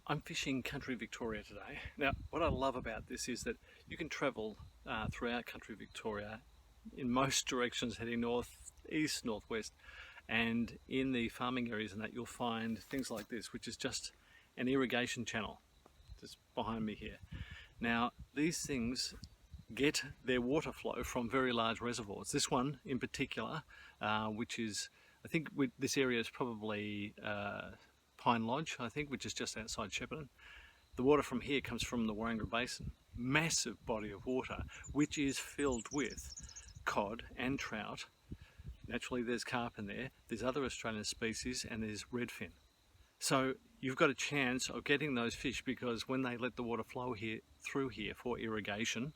I'm fishing country Victoria today. Now, what I love about this is that you can travel throughout country Victoria in most directions, heading north, east, northwest, and in the farming areas and that you'll find things like this, which is just an irrigation channel just behind me here. Now, these things get their water flow from very large reservoirs. This one in particular, which is, I think this area is probably Pine Lodge, I think, which is just outside Shepparton. The water from here comes from the Warringah Basin, massive body of water, which is filled with cod and trout. Naturally there's carp in there, there's other Australian species, and there's redfin. So you've got a chance of getting those fish because when they let the water flow through here for irrigation,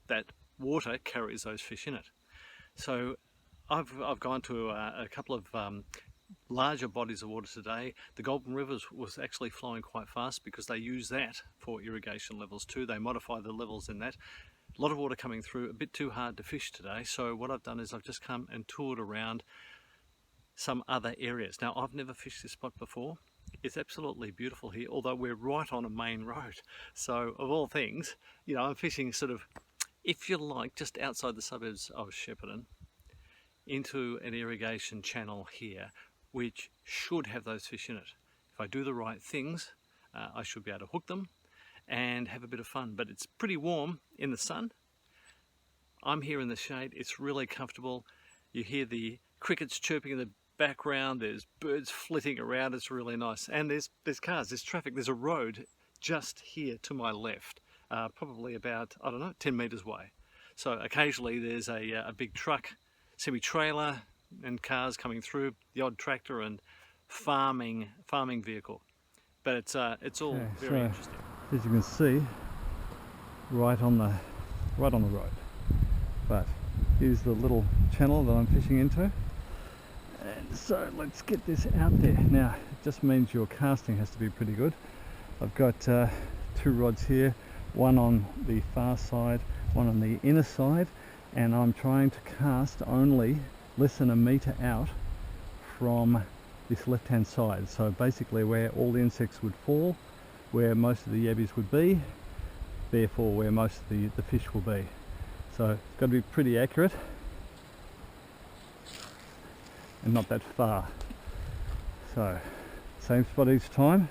that water carries those fish in it. So I've gone to a couple of larger bodies of water today. The Golden River was actually flowing quite fast because they use that for irrigation levels too. They modify the levels in that. A lot of water coming through, a bit too hard to fish today. So what I've done is I've just come and toured around some other areas. Now, I've never fished this spot before. It's absolutely beautiful here, although we're right on a main road. So of all things, you know, I'm fishing sort of, if you like, just outside the suburbs of Shepparton into an irrigation channel here, which should have those fish in it. If I do the right things, I should be able to hook them and have a bit of fun. But it's pretty warm in the sun. I'm here in the shade, it's really comfortable. You hear the crickets chirping in the background, there's birds flitting around, it's really nice. And there's cars, there's traffic, there's a road just here to my left, probably about, I don't know, 10 metres away. So occasionally there's a big truck, semi-trailer, and cars coming through, the odd tractor and farming vehicle. But it's all very interesting. As you can see, right on the road. But here's the little channel that I'm fishing into. And so let's get this out there. Now, it just means your casting has to be pretty good. I've got two rods here, one on the far side, one on the inner side, and I'm trying to cast only less than a metre out from this left hand side. So basically where all the insects would fall, where most of the yabbies would be, therefore where most of the fish will be. So it's got to be pretty accurate and not that far. So same spot each time,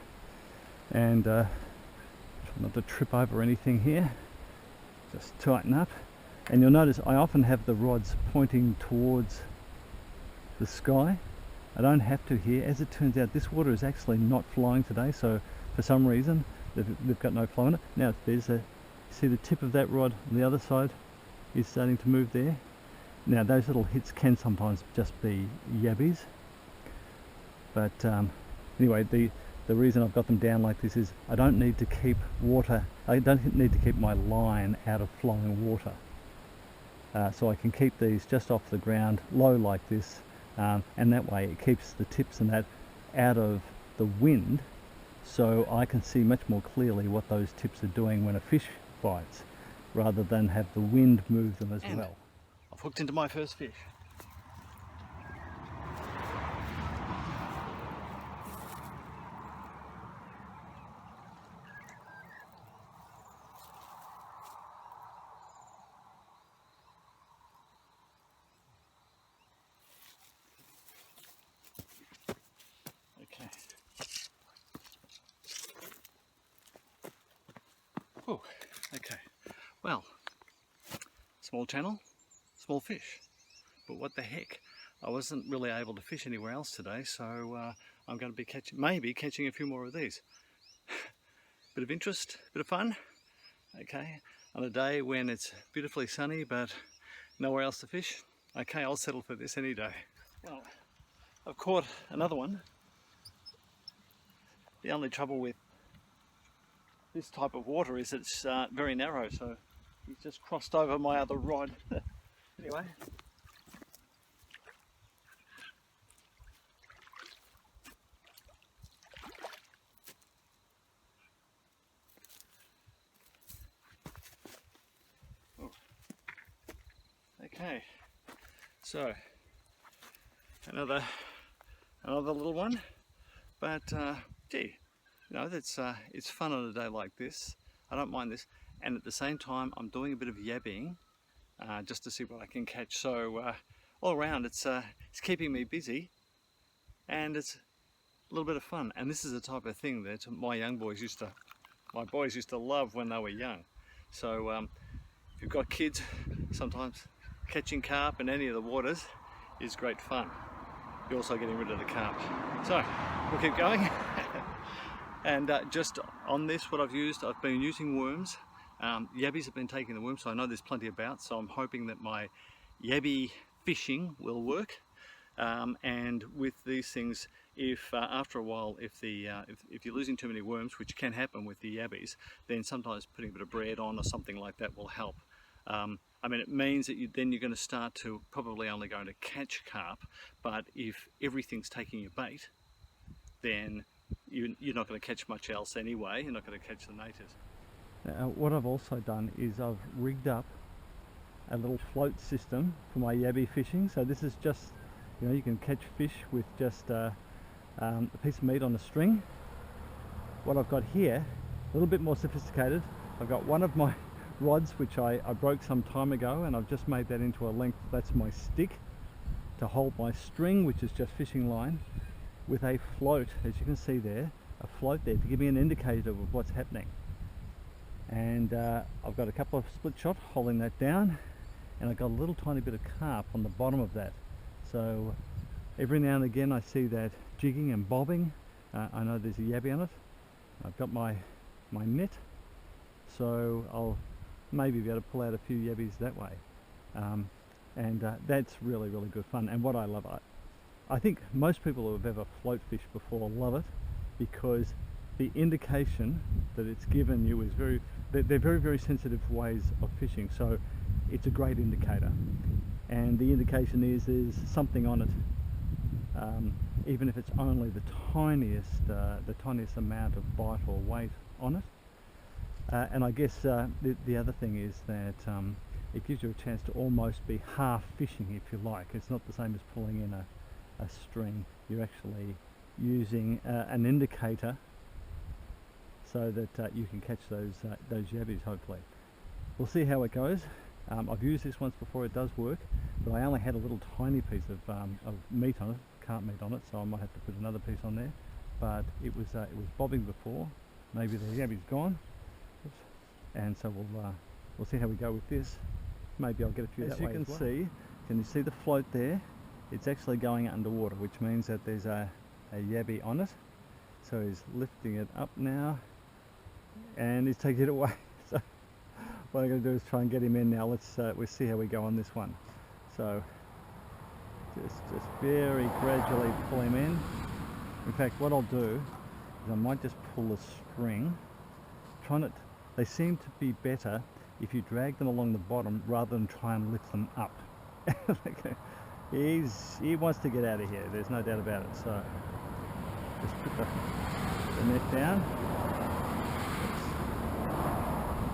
and try not to trip over anything here, just tighten up. And you'll notice I often have the rods pointing towards the sky. I don't have to here. As it turns out, this water is actually not flowing today, so for some reason they've got no flow in it. Now there's see the tip of that rod on the other side is starting to move there. Now those little hits can sometimes just be yabbies, but anyway, the reason I've got them down like this is I don't need to keep my line out of flowing water. So I can keep these just off the ground, low like this, and that way it keeps the tips and that out of the wind, so I can see much more clearly what those tips are doing when a fish bites, rather than have the wind move them as well. I've hooked into my first fish. Okay. Oh, okay. Well, small channel, small fish. But what the heck? I wasn't really able to fish anywhere else today, so I'm going to be maybe catching a few more of these. Bit of interest, bit of fun. Okay, on a day when it's beautifully sunny but nowhere else to fish. Okay, I'll settle for this any day. Well, I've caught another one. The only trouble with this type of water is it's very narrow, so he's just crossed over my other rod. Anyway. Oh. Okay, so another little one, but gee, You know, it's fun on a day like this. I don't mind this, and at the same time, I'm doing a bit of yabbying just to see what I can catch. So all around, it's keeping me busy, and it's a little bit of fun. And this is the type of thing that my boys used to love when they were young. So if you've got kids, sometimes catching carp in any of the waters is great fun. You're also getting rid of the carp. So we'll keep going. And just on this, what I've been using worms. Yabbies have been taking the worms, so I know there's plenty about, so I'm hoping that my yabby fishing will work. And with these things, if after a while, if you're losing too many worms, which can happen with the yabbies, then sometimes putting a bit of bread on or something like that will help. I mean, it means that then you're going to start to probably only going to catch carp, but if everything's taking your bait, then you're not going to catch much else anyway. You're not going to catch the natives. What I've also done is I've rigged up a little float system for my yabby fishing. So this is just, you can catch fish with just a piece of meat on a string. What I've got here, a little bit more sophisticated. I've got one of my rods which I broke some time ago, and I've just made that into a length. That's my stick to hold my string, which is just fishing line, with a float, as you can see there, a float there to give me an indicator of what's happening. And I've got a couple of split shot holding that down, and I've got a little tiny bit of carp on the bottom of that. So every now and again I see that jigging and bobbing. I know there's a yabby on it. I've got my net, so I'll maybe be able to pull out a few yabbies that way. And that's really, really good fun. And what I love, I think most people who have ever float fished before love it, because the indication that it's given you is they're very, very sensitive ways of fishing. So it's a great indicator. And the indication is there's something on it. Even if it's only the tiniest amount of bite or weight on it. And I guess the other thing is that it gives you a chance to almost be half fishing, if you like. It's not the same as pulling in a string. You're actually using an indicator so that you can catch those yabbies, hopefully. We'll see how it goes. I've used this once before, it does work, but I only had a little tiny piece of meat on it, carp meat on it, so I might have to put another piece on there. But it was bobbing before. Maybe the yabbie's gone. Oops. And so we'll see how we go with this. Maybe I'll get a few that way as well. Can you see the float there? It's actually going underwater, which means that there's a yabby on it. So he's lifting it up now, and he's taking it away. So what I'm going to do is try and get him in now. We'll see how we go on this one. So just very gradually pull him in. In fact, what I'll do is I might just pull the string. They seem to be better if you drag them along the bottom rather than try and lift them up. He wants to get out of here, there's no doubt about it. So just put the net down.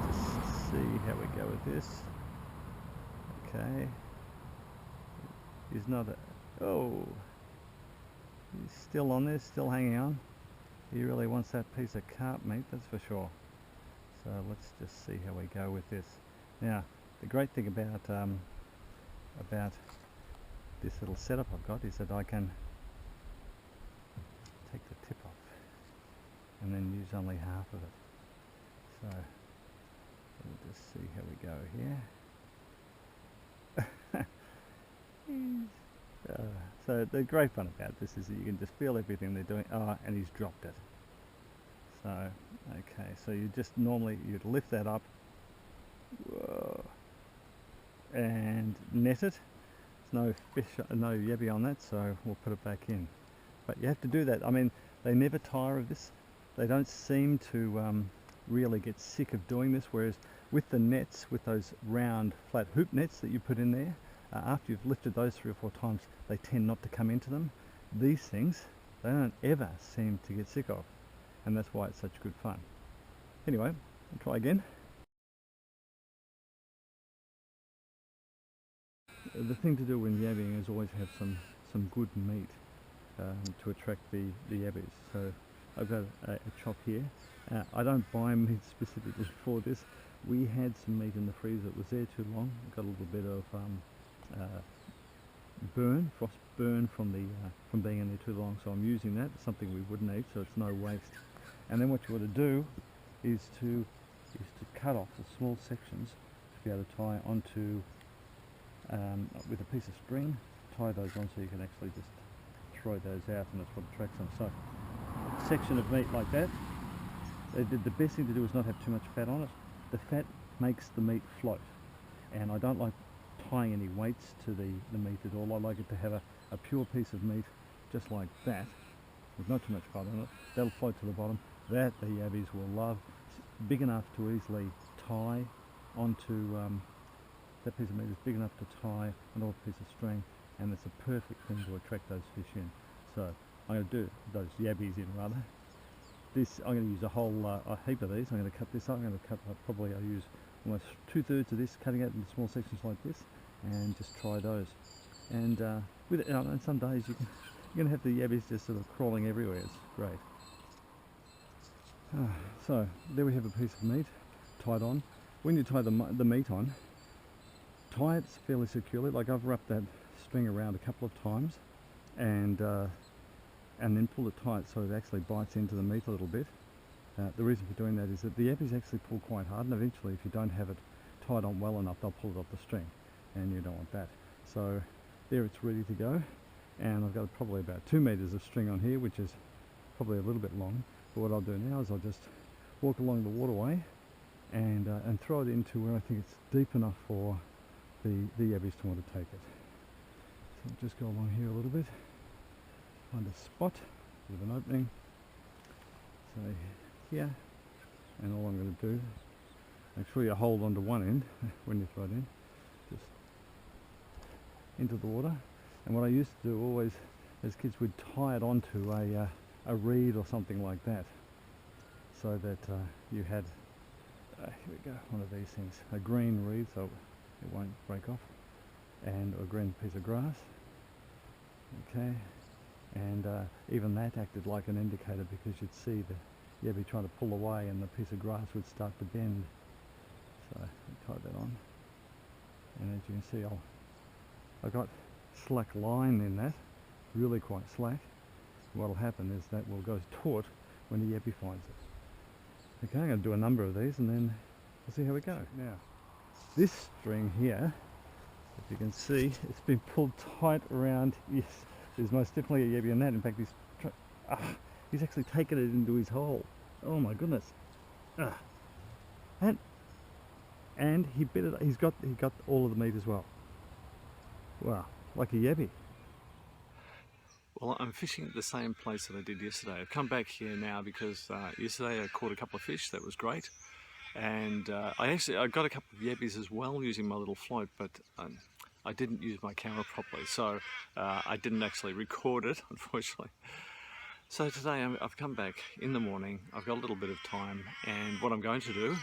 Let's just see how we go with this. Okay. He's not he's still on there, still hanging on. He really wants that piece of carp meat, that's for sure. So let's just see how we go with this. Now, the great thing about this little setup I've got is that I can take the tip off and then use only half of it. So we'll just see how we go here. So the great fun about this is that you can just feel everything they're doing. Oh, and he's dropped it. So, okay, so you'd lift that up, whoa, and net it. There's no yabby on that, so we'll put it back in. But you have to do that. I mean, they never tire of this. They don't seem to really get sick of doing this, whereas with the nets, with those round flat hoop nets that you put in there, after you've lifted those 3 or 4 times, they tend not to come into them. These things, they don't ever seem to get sick of. And that's why it's such good fun. Anyway, I'll try again. The thing to do when yabbying is always have some good meat to attract the yabbies. So I've got a chop here. I don't buy meat specifically for this. We had some meat in the freezer that was there too long. Got a little bit of frost burn from being in there too long. So I'm using that. It's something we wouldn't eat, so it's no waste. And then what you want to do is to cut off the small sections to be able to tie onto with a piece of string. Tie those on so you can actually just throw those out, and that's what attracts them. So a section of meat like that, the best thing to do is not have too much fat on it. The fat makes the meat float, and I don't like tying any weights to the meat at all. I like it to have a pure piece of meat just like that, with not too much fat on it. That'll float to the bottom. That the yabbies will love. It's big enough to easily tie onto, that piece of meat is big enough to tie onto a piece of string, and it's a perfect thing to attract those fish in. So I'm going to do those yabbies in rather. This, I'm going to use a heap of these. I'm going to cut this up. I'm going to cut up, probably I'll use almost 2/3 of this, cutting it into small sections like this, and just try those. And with it, and some days you're going to have the yabbies just sort of crawling everywhere. It's great. So there we have a piece of meat tied on. When you tie the meat on, tie it fairly securely. Like I've wrapped that string around a couple of times, and then pull it tight so it actually bites into the meat a little bit. The reason for doing that is that the yabbies actually pull quite hard, and eventually if you don't have it tied on well enough, they'll pull it off the string, and you don't want that. So there it's ready to go, and I've got probably about 2 meters of string on here, which is probably a little bit long. But what I'll do now is I'll just walk along the waterway and throw it into where I think it's deep enough for the yabbies to want to take it. So I'll just go along here a little bit, find a spot with an opening. So here, and all I'm going to do, make sure you hold onto one end when you throw it in, just into the water. And what I used to do always as kids, we'd tie it onto a reed or something like that, so that you had, here we go, one of these things, a green reed so it won't break off, and a green piece of grass. Okay, and even that acted like an indicator, because you'd see the yabby trying to pull away and the piece of grass would start to bend. So I tie that on, and as you can see, I've got slack line in that, really quite slack. What'll happen is that will go taut when the yabby finds it. Okay, I'm going to do a number of these and then we'll see how we go. Now, this string here, if you can see, it's been pulled tight around. Yes, there's most definitely a yabby on that. In fact, he's actually taken it into his hole. Oh my goodness. And he bit it. He got all of the meat as well. Wow, like a yabby. Well, I'm fishing at the same place that I did yesterday. I've come back here now because yesterday I caught a couple of fish. That was great. And I got a couple of yabbies as well using my little float, but I didn't use my camera properly, so I didn't actually record it, unfortunately. So today I've come back in the morning. I've got a little bit of time, and what I'm going to do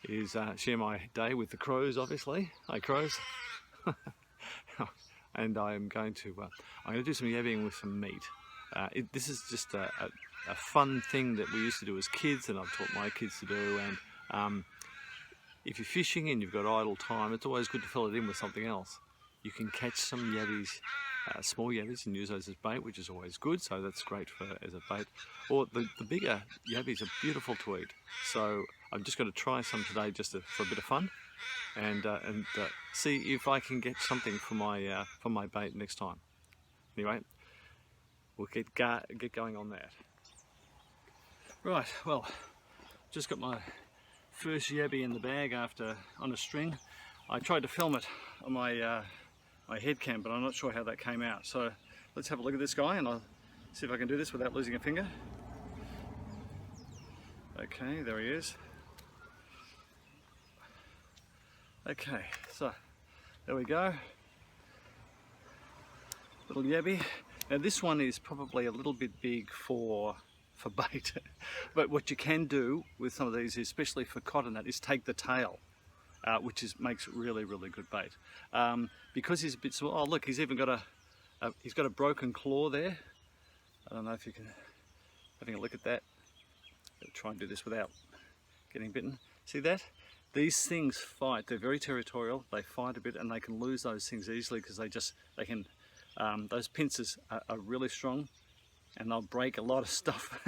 is share my day with the crows, obviously. Hi, crows. And I'm going to do some yabbying with some meat. This is just a fun thing that we used to do as kids, and I've taught my kids to do. And if you're fishing and you've got idle time, it's always good to fill it in with something else. You can catch some yabbies, small yabbies, and use those as bait, which is always good. So that's great as a bait. Or the bigger yabbies are beautiful to eat. So I'm just going to try some today just for a bit of fun. And see if I can get something for my bait next time. Anyway, we'll get going on that. Right, well, just got my first yabby in the bag on a string. I tried to film it on my head cam, but I'm not sure how that came out. So let's have a look at this guy, and I'll see if I can do this without losing a finger. Okay, there he is. Okay, so there we go. Little yabby. Now this one is probably a little bit big for bait, but what you can do with some of these, especially for cod and that, is take the tail, which makes really good bait. Because he's a bit small. Oh look, he's even got a broken claw there. I don't know if you can having a look at that. I'll try and do this without getting bitten. See that? These things fight. They're very territorial. They fight a bit, and they can lose those things easily because they can. Those pincers are really strong, and they'll break a lot of stuff.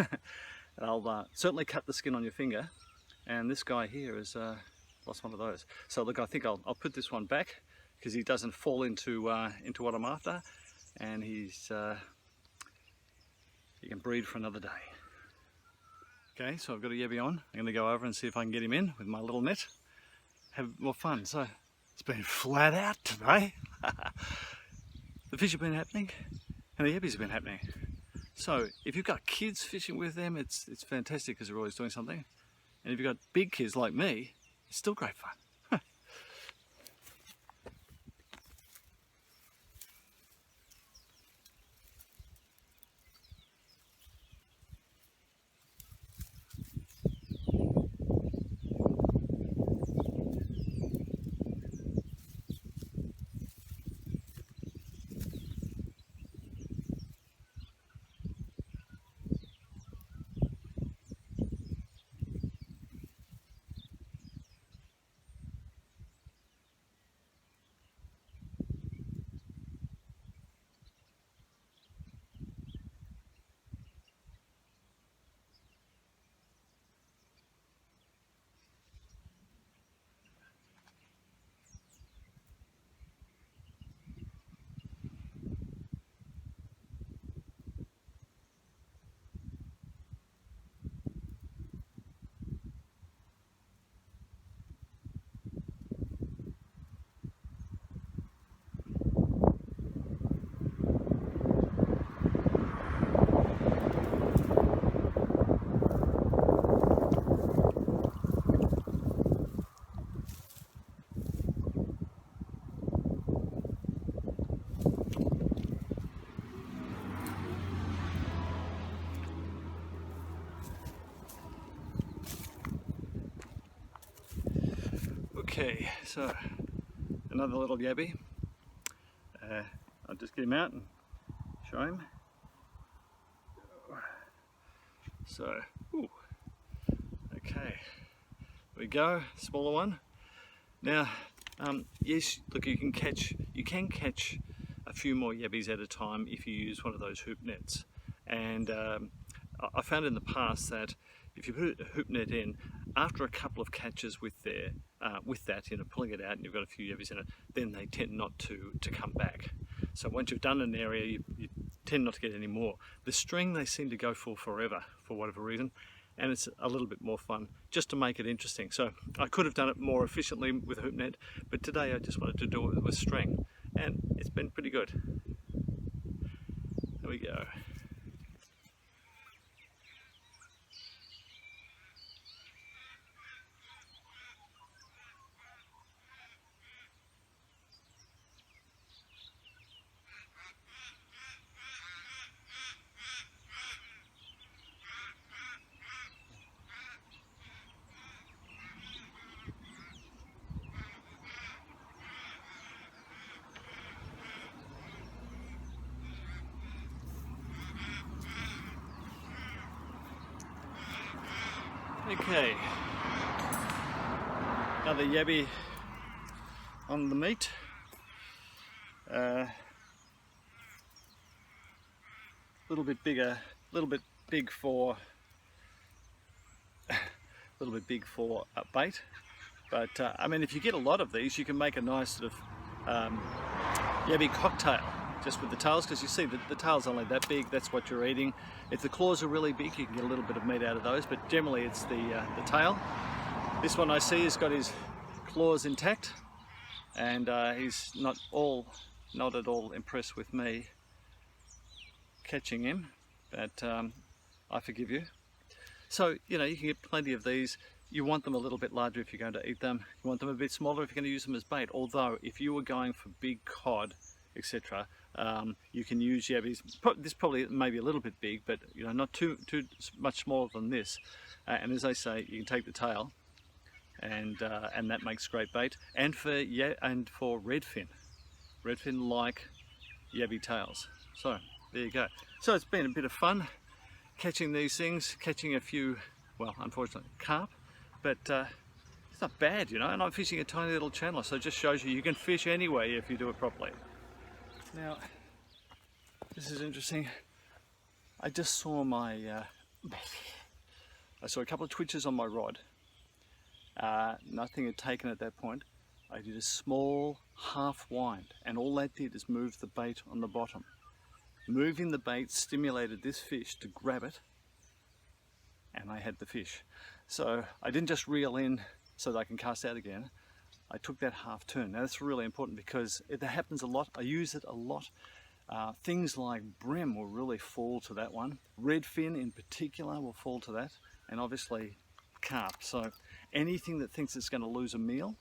They'll certainly cut the skin on your finger. And this guy here has lost one of those. So look, I think I'll put this one back because he doesn't fall into what I'm after, and he can breed for another day. Okay, so I've got a yabby on. I'm going to go over and see if I can get him in with my little net. Have more fun. So it's been flat out today. The fish have been happening, and the yabbies have been happening. So if you've got kids fishing with them, it's fantastic because they're always doing something. And if you've got big kids like me, it's still great fun. Okay, so another little yabby. I'll just get him out and show him. So, ooh, okay, there we go, smaller one. Now, yes, look, you can catch a few more yabbies at a time if you use one of those hoop nets. And I found in the past that if you put a hoop net in, after a couple of catches with that, you know, pulling it out and you've got a few yabbies in it, then they tend not to come back. So once you've done an area, you tend not to get any more. The string they seem to go for forever, for whatever reason, and it's a little bit more fun just to make it interesting. So I could have done it more efficiently with a hoop net, but today I just wanted to do it with string, and it's been pretty good. There we go. Okay, another yabby on the meat. Little bit bigger, little bit big for bait, but I mean, if you get a lot of these, you can make a nice sort of yabby cocktail just with the tails, because you see the tail's only that big. That's what you're eating. If the claws are really big, you can get a little bit of meat out of those, but generally it's the tail. This one I see has got his claws intact, and he's not at all impressed with me catching him, but I forgive you. So, you know, you can get plenty of these. You want them a little bit larger if you're going to eat them. You want them a bit smaller if you're going to use them as bait. Although, if you were going for big cod, etc., you can use yabbies. This probably may be a little bit big, but you know, not too much smaller than this. And as I say, you can take the tail, and that makes great bait. And for redfin like yabby tails. So there you go. So it's been a bit of fun catching these things, catching a few, well, unfortunately, carp, but it's not bad, you know, and I'm fishing a tiny little channel, so it just shows you can fish anywhere if you do it properly. Now, this is interesting. I just saw I saw a couple of twitches on my rod. Nothing had taken at that point. I did a small half wind, and all that did is move the bait on the bottom. Moving the bait stimulated this fish to grab it, and I had the fish. So I didn't just reel in so that I can cast out again. I took that half turn. Now that's really important because that happens a lot. I use it a lot. Things like brim will really fall to that one. Redfin in particular will fall to that, and obviously carp. So anything that thinks it's going to lose a meal,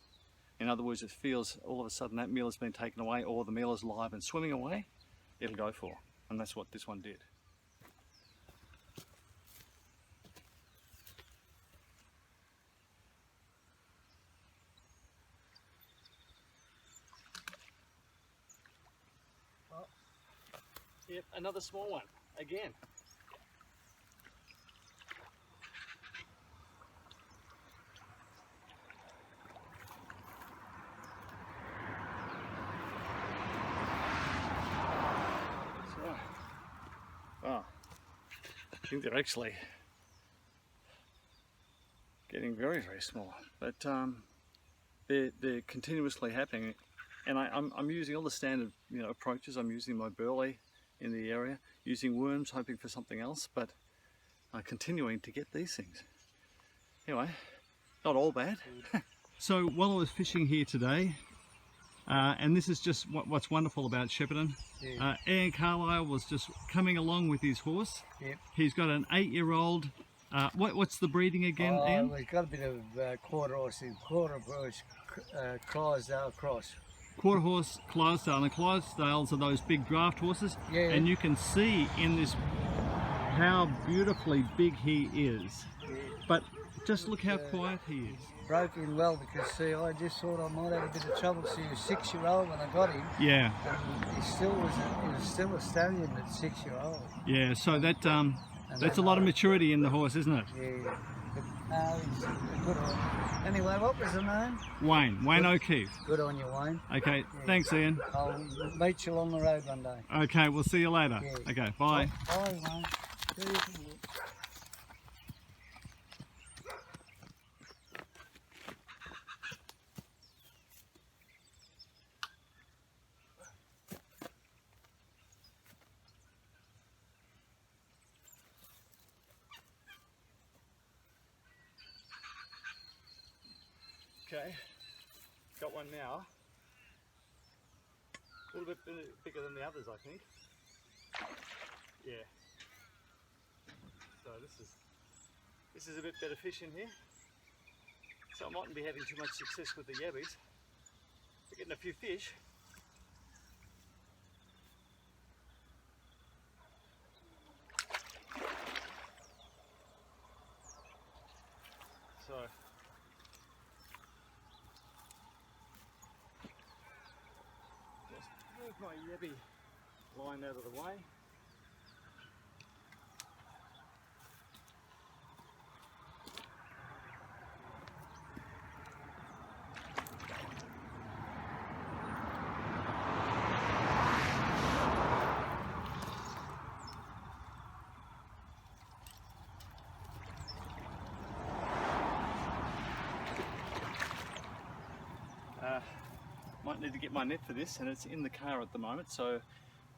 in other words, it feels all of a sudden that meal has been taken away or the meal is live and swimming away, it'll go for. And that's what this one did. Well, yep, another small one again. Oh, I think they're actually getting very, very small, but they're continuously happening, and I'm using all the standard, you know, approaches. I'm using my burley in the area, using worms, hoping for something else, but continuing to get these things. Anyway, not all bad. So while I was fishing here today, and this is just what's wonderful about Shepparton. Yeah. Ian Carlisle was just coming along with his horse. Yep. He's got an 8-year-old. What's the breeding again, Ian? We've got a bit of quarter horse Clydesdale cross. Quarter horse Clydesdale, and Clydesdales are those big draft horses. Yeah. And you can see in this how beautifully big he is. Yeah. But just look how quiet he is. Broke in well because, see, I just thought I might have a bit of trouble. See, he was 6-year-old when I got him. Yeah. And he was still a stallion at 6-year-old. Yeah, so that's a lot of maturity in the horse, isn't it? Yeah. But no, he's a good horse. Anyway, what was the name? Wayne O'Keefe. Good on you, Wayne. Okay, yeah. Thanks, Ian. I'll meet you along the road one day. Okay, we'll see you later. Yeah. Okay, bye. Bye, Wayne. See you. Okay, got one now. A little bit bigger than the others, I think. Yeah. So this is a bit better fish in here. So I mightn't be having too much success with the yabbies. We're getting a few fish. So move my yabby line out of the way. Might need to get my net for this, and it's in the car at the moment, so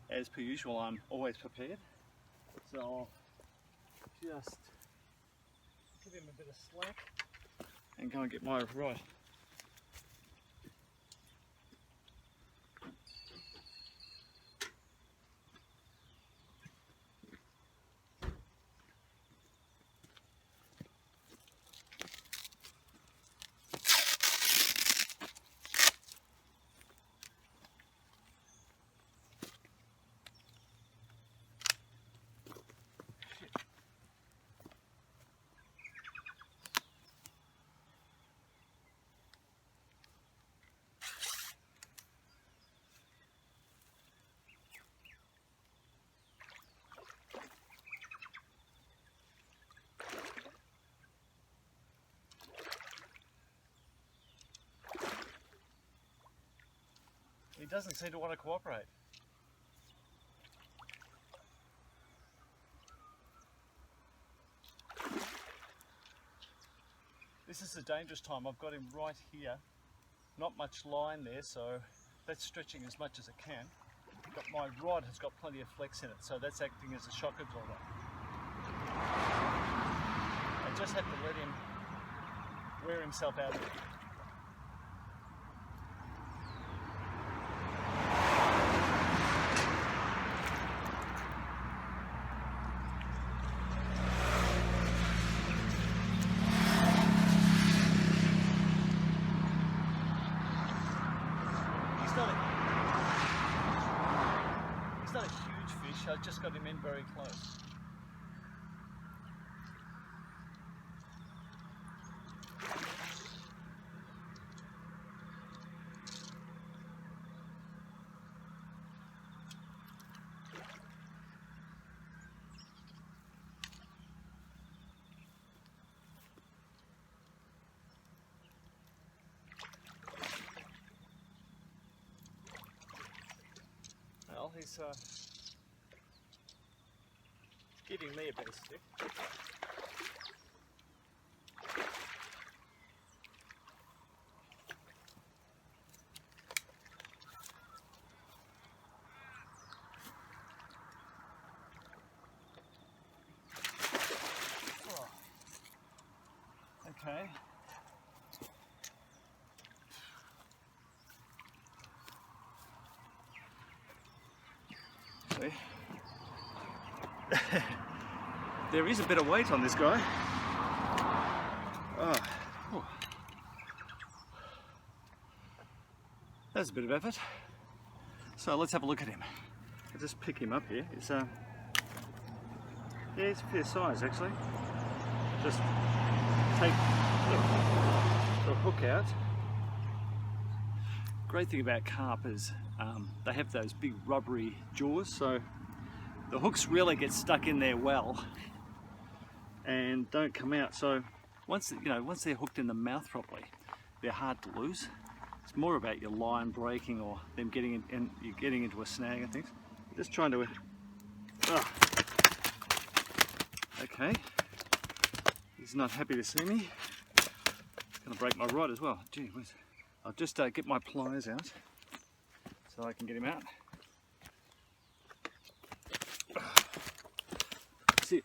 as per usual I'm always prepared. So I'll just give him a bit of slack and go and get my rod. doesn't seem to want to cooperate. This is a dangerous time. I've got him right here. Not much line there, so that's stretching as much as it can. But my rod has got plenty of flex in it, so that's acting as a shock absorber. I just have to let him wear himself out of it. He's not a huge fish, I just got him in very close. Well, he's giving me a better stick. Oh. Okay. There is a bit of weight on this guy. Oh. Oh. That's a bit of effort. So let's have a look at him. I'll just pick him up here. It's yeah, it's a fair size actually. Just take the hook out. Great thing about carp is they have those big rubbery jaws, so the hooks really get stuck in there well and don't come out. So once they're hooked in the mouth properly, they're hard to lose. It's more about your line breaking or them getting in, and you're getting into a snag and things. Just trying to. Okay, he's not happy to see me. Gonna break my rod as well. Gee whiz. I'll just get my pliers out so I can get him out. Sit.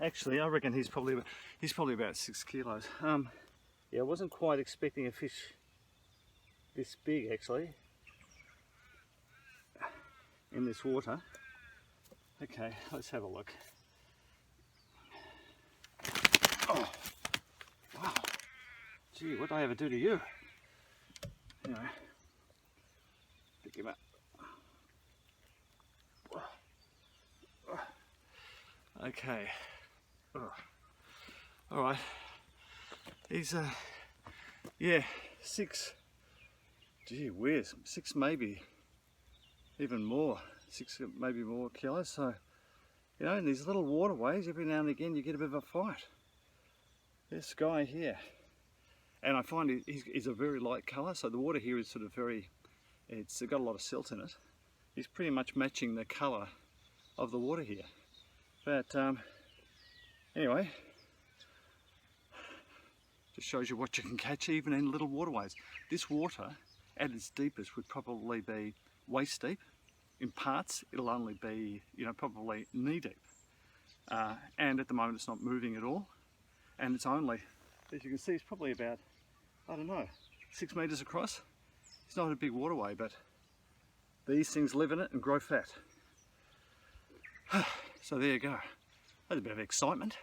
Actually, I reckon he's probably about 6 kilos. Yeah, I wasn't quite expecting a fish this big actually in this water. Okay, let's have a look. Oh, wow. Gee, what did I ever do to you? Anyway, pick him up. Okay. All right. He's yeah, 6. Gee whiz, 6 maybe even more. 6 maybe more kilos. So, you know, in these little waterways, every now and again you get a bit of a fight. This guy here, and I find he's a very light colour, so the water here is sort of it's got a lot of silt in it. He's pretty much matching the colour of the water here. But anyway, just shows you what you can catch even in little waterways. This water at its deepest would probably be waist deep. In parts it'll only be, you know, probably knee deep. And at the moment it's not moving at all. And it's only, as you can see, it's probably about, I don't know, 6 metres across. It's not a big waterway, but these things live in it and grow fat. So there you go. That's a bit of excitement.